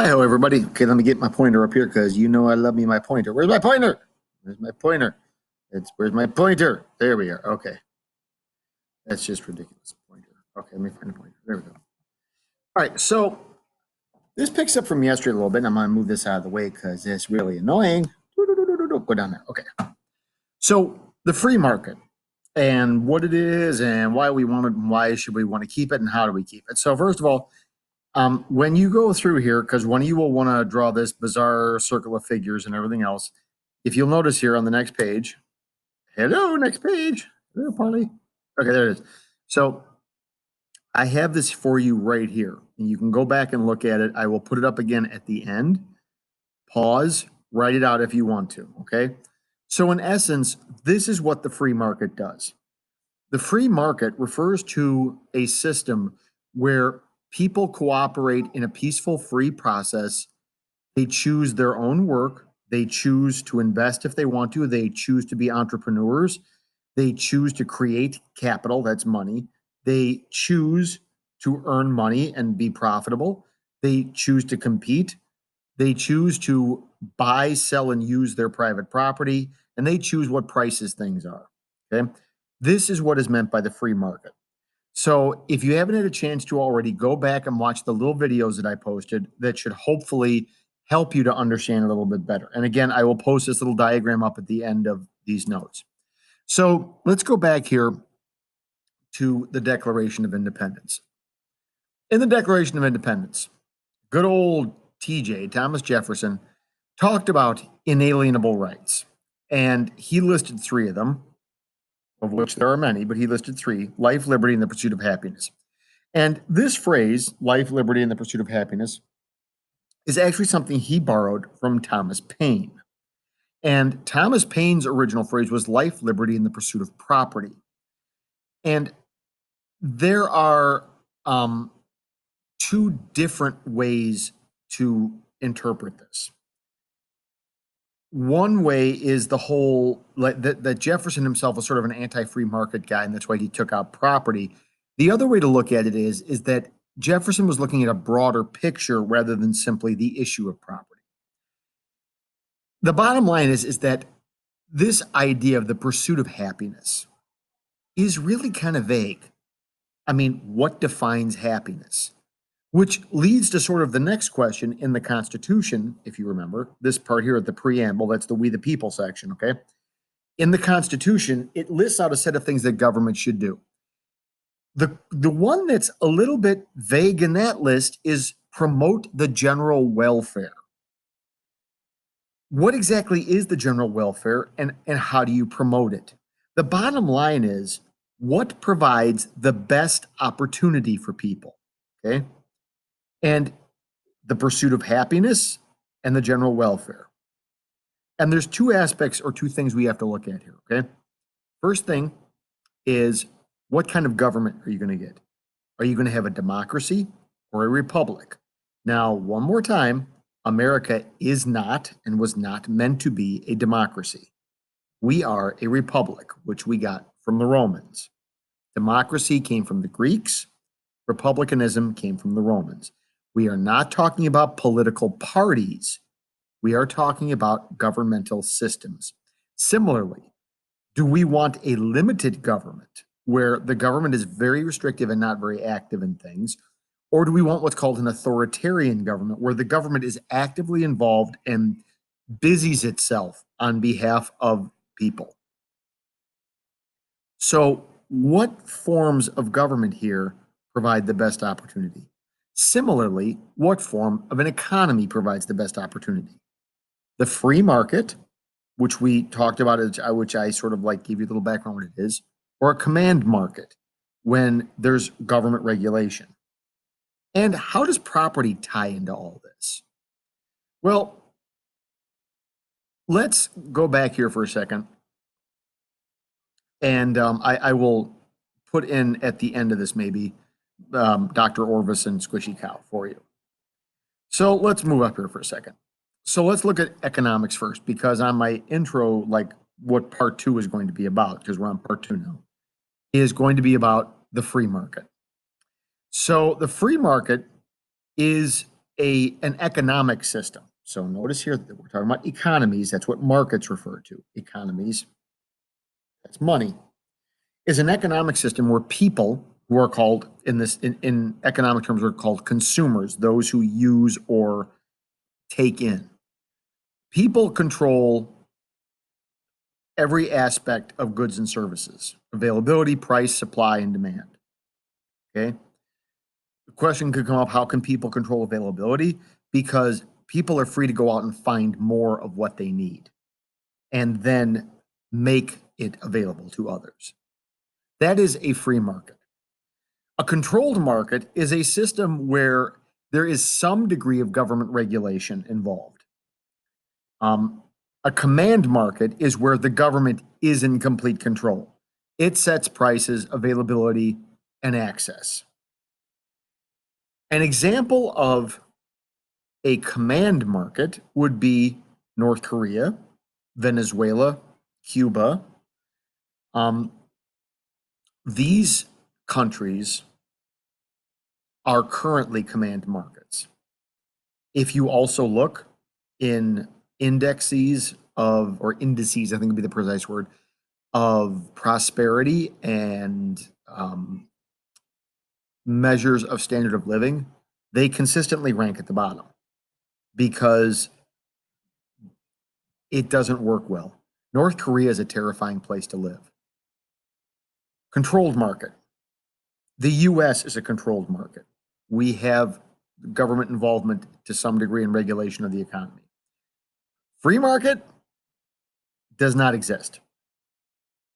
Hi, hello everybody. Okay, let me get my pointer up here because you know I love me my pointer. Where's my pointer? Where's my pointer? Where's my pointer? There we are. Okay, that's just ridiculous. Pointer. Okay, let me find a pointer. There we go. All right, so this picks up from yesterday a little bit, and I'm gonna move this out of the way because it's really annoying. Go down there. Okay. So the free market and what it is and why we want it and why should we want to keep it and how do we keep it. So first of all, when you go through here, because one of you will want to draw this bizarre circle of figures and everything else, if you'll notice here on the next page, hello, next page. Hello, Polly. Okay, there it is. So I have this for you right here, and you can go back and look at it. I will put it up again at the end. Pause, write it out if you want to, okay? So in essence, this is what the free market does. The free market refers to a system where people cooperate in a peaceful, free process. They choose their own work. They choose to invest if they want to. They choose to be entrepreneurs. They choose to create capital, that's money. They choose to earn money and be profitable. They choose to compete. They choose to buy, sell, and use their private property, and they choose what prices things are. Okay. This is what is meant by the free market. So if you haven't had a chance to already, go back and watch the little videos that I posted that should hopefully help you to understand a little bit better. And again, I will post this little diagram up at the end of these notes. So let's go back here to the Declaration of Independence. In the Declaration of Independence, good old TJ, Thomas Jefferson, talked about inalienable rights. And he listed three of them, of which there are many, but he listed three: life, liberty, and the pursuit of happiness. And this phrase, life, liberty, and the pursuit of happiness, is actually something he borrowed from Thomas Paine. And Thomas Paine's original phrase was life, liberty, and the pursuit of property. And there are two different ways to interpret this. One way is the whole like that Jefferson himself was sort of an anti-free market guy, and that's why he took out property. The other way to look at it is that Jefferson was looking at a broader picture rather than simply the issue of property. The bottom line is that this idea of the pursuit of happiness is really kind of vague. I mean, what defines happiness? Which leads to sort of the next question in the Constitution, if you remember, this part here at the preamble, that's the We the People section, okay? In the Constitution, it lists out a set of things that government should do. The one that's a little bit vague in that list is promote the general welfare. What exactly is the general welfare and how do you promote it? The bottom line is what provides the best opportunity for people, okay? And the pursuit of happiness and the general welfare. And there's two aspects or two things we have to look at here, okay? First thing is what kind of government are you going to get? Are you going to have a democracy or a republic? Now, one more time, America is not and was not meant to be a democracy. We are a republic, which we got from the Romans. Democracy came from the Greeks. Republicanism came from the Romans. We are not talking about political parties. We are talking about governmental systems. Similarly, do we want a limited government where the government is very restrictive and not very active in things? Or do we want what's called an authoritarian government where the government is actively involved and busies itself on behalf of people? So, what forms of government here provide the best opportunity? Similarly, what form of an economy provides the best opportunity? The free market, which we talked about, which I sort of like give you a little background on what it is, or a command market when there's government regulation. And how does property tie into all this? Well, let's go back here for a second. And I will put in at the end of this maybe Dr. Orvis and Squishy Cow for you. So let's move up here for a second. So let's look at economics first, because on my intro, like what part two is going to be about, because we're on part two now, is going to be about the free market. So the free market is an economic system. So notice here that we're talking about economies. That's what markets refer to. Economies, that's money, is an economic system where people who are called in economic terms are called consumers, those who use or take in. People control every aspect of goods and services: availability, price, supply, and demand. Okay. The question could come up, how can people control availability? Because people are free to go out and find more of what they need and then make it available to others. That is a free market. A controlled market is a system where there is some degree of government regulation involved. A command market is where the government is in complete control. It sets prices, availability, and access. An example of a command market would be North Korea, Venezuela, Cuba. These countries are currently command markets. If you also look in indices or indices, I think would be the precise word, of prosperity and measures of standard of living, they consistently rank at the bottom because it doesn't work well. North Korea is a terrifying place to live. Controlled market. The US is a controlled market. We have government involvement to some degree in regulation of the economy. Free market does not exist.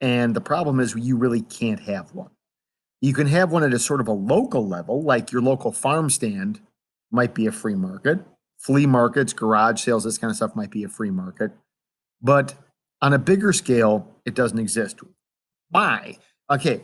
And the problem is you really can't have one. You can have one at a sort of a local level, like your local farm stand might be a free market. Flea markets, garage sales, this kind of stuff might be a free market. But on a bigger scale, it doesn't exist. Why? Okay.